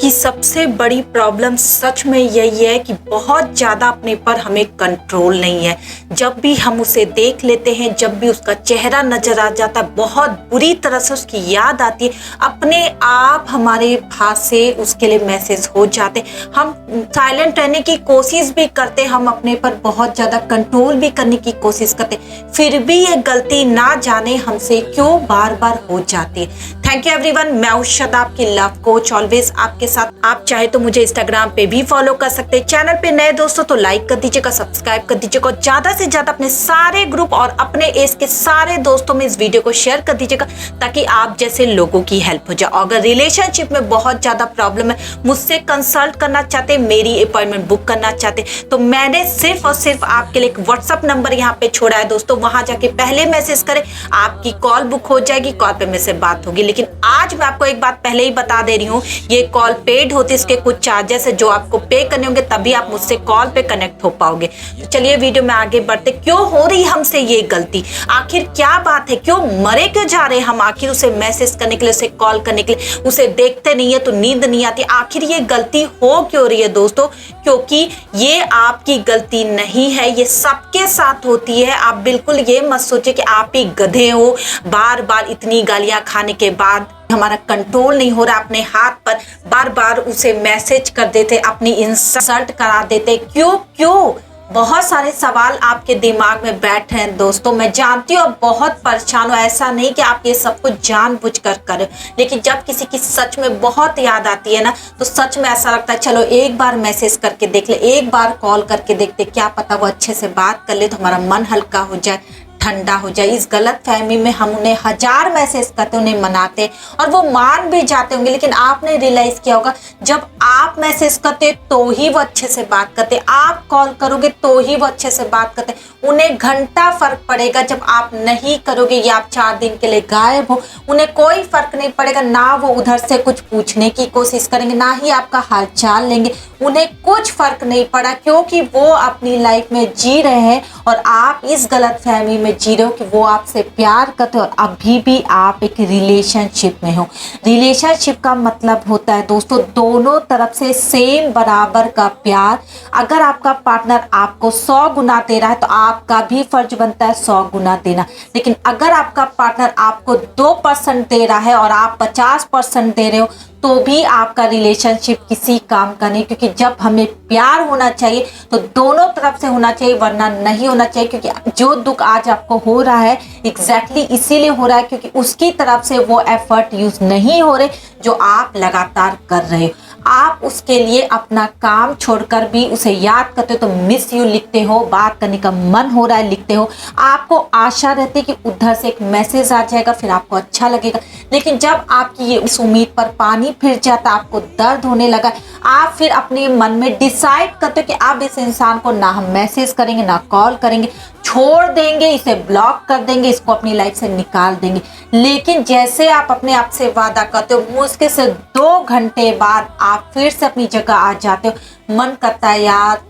कि सबसे बड़ी प्रॉब्लम सच में यही है कि बहुत ज़्यादा अपने पर हमें कंट्रोल नहीं है। जब भी हम उसे देख लेते हैं, जब भी उसका चेहरा नज़र आ जाता है, बहुत बुरी तरह से उसकी याद आती है, अपने आप हमारे पास से उसके लिए मैसेज हो जाते। हम साइलेंट रहने की कोशिश भी करते, हम अपने पर बहुत ज़्यादा कंट्रोल भी करने की कोशिश करते, फिर भी ये गलती ना जाने हमसे क्यों बार बार हो जाती है। थैंक यू एवरीवन, मैं उषा आपकी लव कोच, ऑलवेज आपके साथ। आप चाहे तो मुझे इंस्टाग्राम पे भी फॉलो कर सकते हैं। चैनल पे नए दोस्तों तो लाइक कर दीजिएगा, सब्सक्राइब कर दीजिएगा, ज्यादा से ज्यादा अपने सारे ग्रुप और अपने एज के सारे दोस्तों में इस वीडियो को शेयर कर दीजिएगा ताकि आप जैसे लोगों की हेल्प हो जाए। अगर रिलेशनशिप में बहुत ज्यादा प्रॉब्लम है, मुझसे कंसल्ट करना चाहते, मेरी अपॉइंटमेंट बुक करना चाहते, तो मैंने सिर्फ और सिर्फ आपके लिए एक व्हाट्सअप नंबर यहाँ पे छोड़ा है दोस्तों। वहां जाके पहले मैसेज करें, आपकी कॉल बुक हो जाएगी, कॉल पे मेरे से बात होगी। लेकिन आज मैं आपको एक बात पहले ही बता दे रही हूँ, ये कॉल पेड होती है, इसके कुछ चार्जेस है जो आपको पे करने होंगे, तभी आप मुझसे कॉल पे कनेक्ट हो पाओगे। तो चलिए वीडियो में आगे बढ़ते। क्यों हो रही हमसे ये गलती, आखिर क्या बात है, क्यों मरे क्यों जा रहे हम आखिर उसे मैसेज करने के लिए, उसे कॉल करने के लिए, उसे देखते नहीं है तो नींद नहीं आती, आखिर ये गलती हो क्यों रही है दोस्तों? क्योंकि ये आपकी गलती नहीं है, ये सबके साथ होती है। आप बिल्कुल ये मत सोचिए कि आप ही गधे हो, बार बार इतनी गालियां खाने के बाद हमारा कंट्रोल नहीं हो रहा अपने हाथ पर, बार बार उसे मैसेज कर देते, अपनी इंसल्ट करा देते। क्यों बहुत सारे सवाल आपके दिमाग में बैठे हैं दोस्तों। मैं जानती हूँ आप बहुत परेशान हो, ऐसा नहीं कि आप ये सब कुछ जानबूझकर करें, लेकिन जब किसी की सच में बहुत याद आती है ना, तो सच में ऐसा लगता है चलो एक बार मैसेज करके देख ले, एक बार कॉल करके देखते, क्या पता वो अच्छे से बात कर ले तो हमारा मन हल्का हो जाए, ठंडा हो जाए। इस गलत फहमी में हम उन्हें 1000 मैसेज करते, उन्हें मनाते और वो मान भी जाते होंगे, लेकिन आपने रियलाइज किया होगा जब आप मैसेज करते तो ही वो अच्छे से बात करते, आप कॉल करोगे तो ही वो अच्छे से बात करते। उन्हें घंटा फर्क पड़ेगा जब आप नहीं करोगे या आप 4 दिन के लिए गायब हो, उन्हें कोई फर्क नहीं पड़ेगा। ना वो उधर से कुछ पूछने की कोशिश करेंगे, ना ही आपका हालचाल लेंगे, उन्हें कुछ फर्क नहीं पड़ा, क्योंकि वो अपनी लाइफ में जी रहे हैं और आप इस गलत फहमी में जी रहे हो कि वो आपसे प्यार करते हो और अभी भी आप एक रिलेशनशिप में हो। रिलेशनशिप का मतलब होता है दोस्तों दोनों तरफ से सेम बराबर का प्यार। अगर आपका पार्टनर आपको 100 गुना दे रहा है तो आपका भी फर्ज बनता है 100 गुना देना। लेकिन अगर आपका पार्टनर आपको 2% दे रहा है और आप 50% दे रहे हो तो भी आपका रिलेशनशिप किसी काम का नहीं, क्योंकि जब हमें प्यार होना चाहिए तो दोनों तरफ से होना चाहिए, वरना नहीं होना चाहिए। क्योंकि जो दुख आज आपको हो रहा है एग्जैक्टली इसीलिए हो रहा है क्योंकि उसकी तरफ से वो एफर्ट यूज नहीं हो रहे जो आप लगातार कर रहे हो। आप उसके लिए अपना काम छोड़कर भी उसे याद करते हो तो मिस यू लिखते हो, बात करने का मन हो रहा है लिखते हो, आपको आशा रहती है कि उधर से एक मैसेज आ जाएगा, फिर आपको अच्छा लगेगा। लेकिन जब आपकी ये उस उम्मीद पर पानी फिर जाता, आपको दर्द होने लगा, आप फिर अपने मन में डिसाइड करते हो कि अब इस इंसान को ना हम मैसेज करेंगे, ना कॉल करेंगे, छोड़ देंगे, इसे ब्लॉक कर देंगे, इसको अपनी लाइफ से निकाल देंगे। लेकिन जैसे आप अपने आप से वादा करते हो, मुश्किल से 2 घंटे बाद आप फिर से अपनी जगह आ जाते हो। मन करता है यार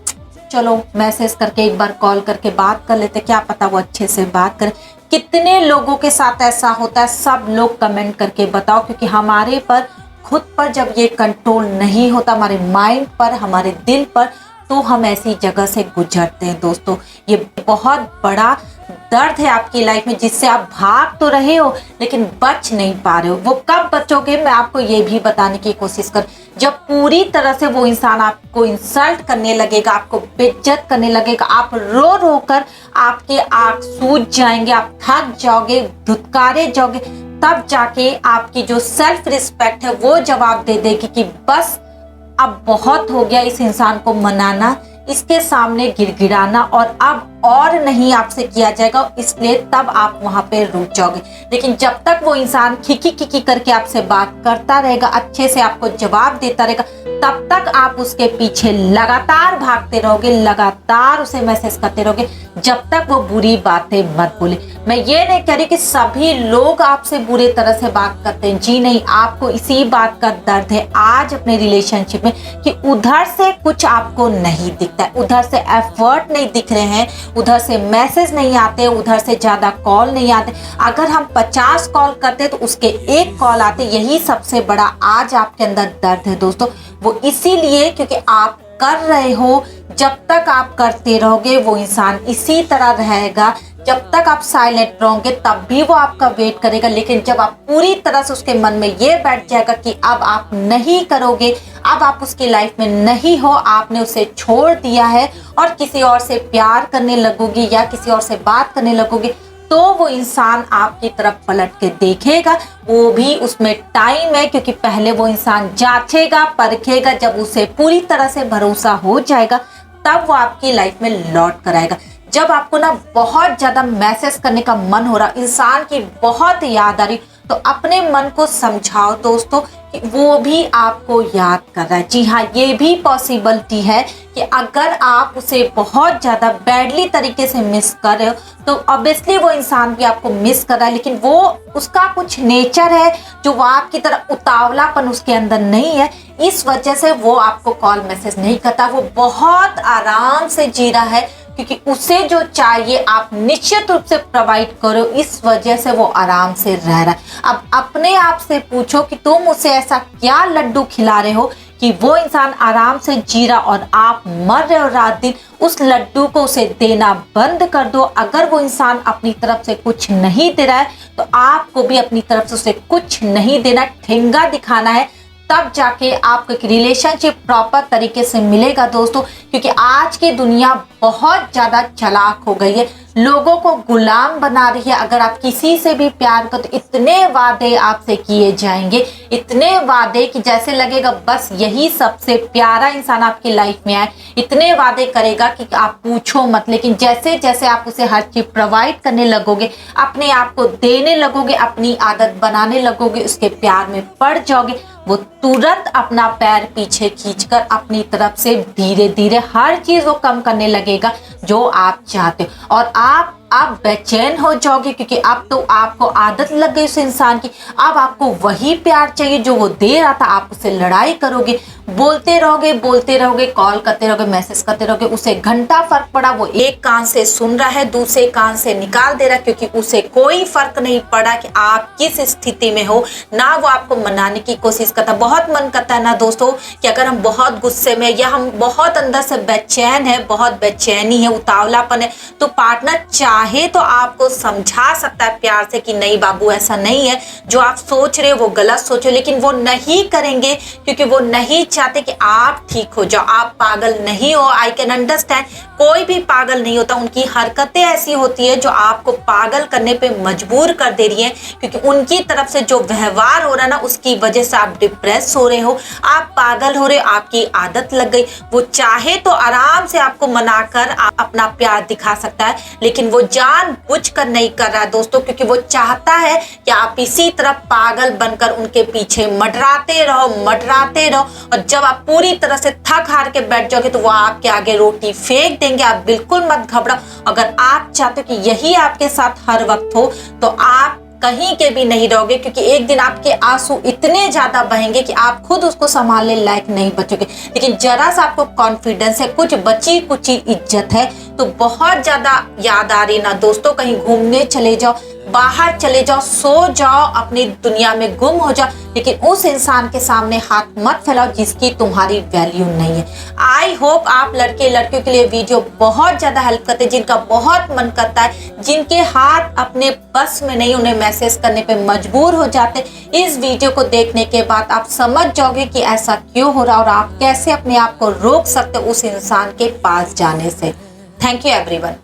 चलो मैसेज करके एक बार कॉल करके बात कर लेते, क्या पता वो अच्छे से बात करे। कितने लोगों के साथ ऐसा होता है, सब लोग कमेंट करके बताओ, क्योंकि हमारे पर खुद पर जब ये कंट्रोल नहीं होता, हमारे माइंड पर, हमारे दिल पर, तो हम ऐसी जगह से गुजरते हैं दोस्तों। ये बहुत बड़ा दर्द है आपकी लाइफ में जिससे आप भाग तो रहे हो लेकिन बच नहीं पा रहे हो। वो कब बचोगे मैं आपको ये भी बताने की कोशिश कर, जब पूरी तरह से वो इंसान आपको इंसल्ट करने लगेगा, आपको बेइज्जत करने लगेगा, आप रो रो कर आपके आँख सूज जाएंगे, आप थक जाओगे, धुतकारे जाओगे, तब जाके आपकी जो सेल्फ रिस्पेक्ट है वो जवाब दे देगी कि बस अब बहुत हो गया इस इंसान को मनाना, इसके सामने गिड़गिड़ाना, और अब और नहीं आपसे किया जाएगा, इसलिए तब आप वहां पे रुक जाओगे। लेकिन जब तक वो इंसान खिकी खिकी करके आपसे बात करता रहेगा, अच्छे से आपको जवाब देता रहेगा, तब तक आप उसके पीछे लगातार भागते रहोगे, लगातार उसे मैसेज करते रहोगे, जब तक वो बुरी बातें मत बोले। मैं ये नहीं कह रही कि सभी लोग आपसे बुरे तरह से बात करते हैं, जी नहीं, आपको इसी बात का दर्द है आज अपने रिलेशनशिप में कि उधर से कुछ आपको नहीं दिखता है, उधर से एफर्ट नहीं दिख रहे हैं, उधर से मैसेज नहीं आते, उधर से ज़्यादा कॉल नहीं आते। अगर हम 50 कॉल करते तो उसके 1 कॉल आते। यही सबसे बड़ा आज आपके अंदर दर्द है दोस्तों। वो इसीलिए क्योंकि आप कर रहे हो, जब तक आप करते रहोगे वो इंसान इसी तरह रहेगा। जब तक आप साइलेंट रहोगे तब भी वो आपका वेट करेगा, लेकिन जब आप पूरी तरह से उसके मन में ये बैठ जाएगा कि अब आप नहीं करोगे, अब आप उसकी लाइफ में नहीं हो, आपने उसे छोड़ दिया है और किसी और से प्यार करने लगोगी या किसी और से बात करने लगोगे, तो वो इंसान आपकी तरफ पलट के देखेगा। वो भी उसमें टाइम है, क्योंकि पहले वो इंसान जांचेगा, परखेगा। जब उसे पूरी तरह से भरोसा हो जाएगा तब वो आपकी लाइफ में लौट कर आएगा। जब आपको ना बहुत ज्यादा मैसेज करने का मन हो रहा, इंसान की बहुत याद आ रही, तो अपने मन को समझाओ दोस्तों कि वो भी आपको याद कर रहा है। जी हाँ, ये भी पॉसिबिलिटी है कि अगर आप उसे बहुत ज़्यादा बैडली तरीके से मिस कर रहे हो तो ऑब्वियसली वो इंसान भी आपको मिस कर रहा है, लेकिन वो उसका कुछ नेचर है जो वो आपकी तरह उतावलापन उसके अंदर नहीं है। इस वजह से वो आपको कॉल मैसेज नहीं करता। वो बहुत आराम से जी रहा है, क्योंकि उसे जो चाहिए आप निश्चित रूप से प्रोवाइड करो, इस वजह से वो आराम से रह रहा है। अब अपने आप से पूछो कि तुम उसे ऐसा क्या लड्डू खिला रहे हो कि वो इंसान आराम से जी रहा और आप मर रहे हो रात दिन। उस लड्डू को उसे देना बंद कर दो। अगर वो इंसान अपनी तरफ से कुछ नहीं दे रहा है तो आपको भी अपनी तरफ से उसे कुछ नहीं देना, ठेंगा दिखाना है, तब जाके आपको एक रिलेशनशिप प्रॉपर तरीके से मिलेगा दोस्तों। क्योंकि आज की दुनिया बहुत ज़्यादा चालाक हो गई है, लोगों को गुलाम बना रही है। अगर आप किसी से भी प्यार करो तो इतने वादे आपसे किए जाएंगे, इतने वादे कि जैसे लगेगा बस यही सबसे प्यारा इंसान आपकी लाइफ में आए। इतने वादे करेगा कि आप पूछो मत। लेकिन जैसे जैसे आप उसे हर चीज प्रोवाइड करने लगोगे, अपने आप को देने लगोगे, अपनी आदत बनाने लगोगे, उसके प्यार में पड़ जाओगे, वो तुरंत अपना पैर पीछे खींचकर अपनी तरफ से धीरे धीरे हर चीज वो कम करने लगेगा जो आप चाहते हो। और आप बेचैन हो जाओगे, क्योंकि अब तो आपको आदत लग गई उस इंसान की। अब आपको वही प्यार चाहिए जो वो दे रहा था। आप उससे लड़ाई करोगे, बोलते रहोगे, कॉल करते रहोगे, मैसेज करते रहोगे। उसे घंटा फर्क पड़ा, वो एक कान से सुन रहा है, दूसरे कान से निकाल दे रहा है, क्योंकि उसे कोई फर्क नहीं पड़ा कि आप किस स्थिति में हो। ना वो आपको मनाने की कोशिश करता। बहुत मन करता है ना दोस्तों कि अगर हम बहुत गुस्से में या हम बहुत अंदर से बेचैन है, बहुत बेचैनी है, उतावलापन है, तो पार्टनर चाहे तो आपको समझा सकता है प्यार से कि नहीं बाबू ऐसा नहीं है, जो आप सोच रहे हो वो गलत सोचो। लेकिन वो नहीं करेंगे, क्योंकि वो नहीं चाहते कि आप ठीक हो जाओ। आप पागल नहीं हो, आई कैन अंडरस्टैंड। कोई भी पागल नहीं होता, उनकी हरकतें ऐसी होती है जो आपको पागल करने पे मजबूर कर दे रही है, क्योंकि उनकी तरफ से जो व्यवहार हो रहा है ना, उसकी वजह से आप डिप्रेस हो रहे हो, आप पागल हो रहे हो, आपकी आदत लग गई। वो चाहे तो आराम से आपको मनाकर अपना प्यार दिखा सकता है, लेकिन वो जानबूझकर नहीं कर रहा है दोस्तों, क्योंकि वो चाहता है कि आप इसी तरह पागल बनकर उनके पीछे मंडराते रहो। और जब आप पूरी तरह से थक हार के बैठ जाओगे तो वो आपके आगे रोटी फेंक देंगे। आप बिल्कुल मत घबराओ। अगर आप चाहते हो कि यही आपके साथ हर वक्त हो तो आप कहीं के भी नहीं रहोगे, क्योंकि एक दिन आपके आंसू इतने ज्यादा बहेंगे कि आप खुद उसको संभालने लायक नहीं बचोगे। लेकिन जरा सा आपको कॉन्फिडेंस है, कुछ बची कुची इज्जत है, तो बहुत ज्यादा याद आ रही ना दोस्तों, कहीं घूमने चले जाओ, बाहर चले जाओ, सो जाओ, अपनी दुनिया में गुम हो जाओ, लेकिन उस इंसान के सामने हाथ मत फैलाओ जिसकी तुम्हारी वैल्यू नहीं है। आई होप आप लड़के लड़कियों के लिए वीडियो बहुत ज्यादा हेल्प करते हैं, जिनका बहुत मन करता है, जिनके हाथ अपने बस में नहीं, उन्हें मैसेज करने पे मजबूर हो जाते। इस वीडियो को देखने के बाद आप समझ जाओगे कि ऐसा क्यों हो रहा और आप कैसे अपने आप को रोक सकते हो उस इंसान के पास जाने से। Thank you everyone.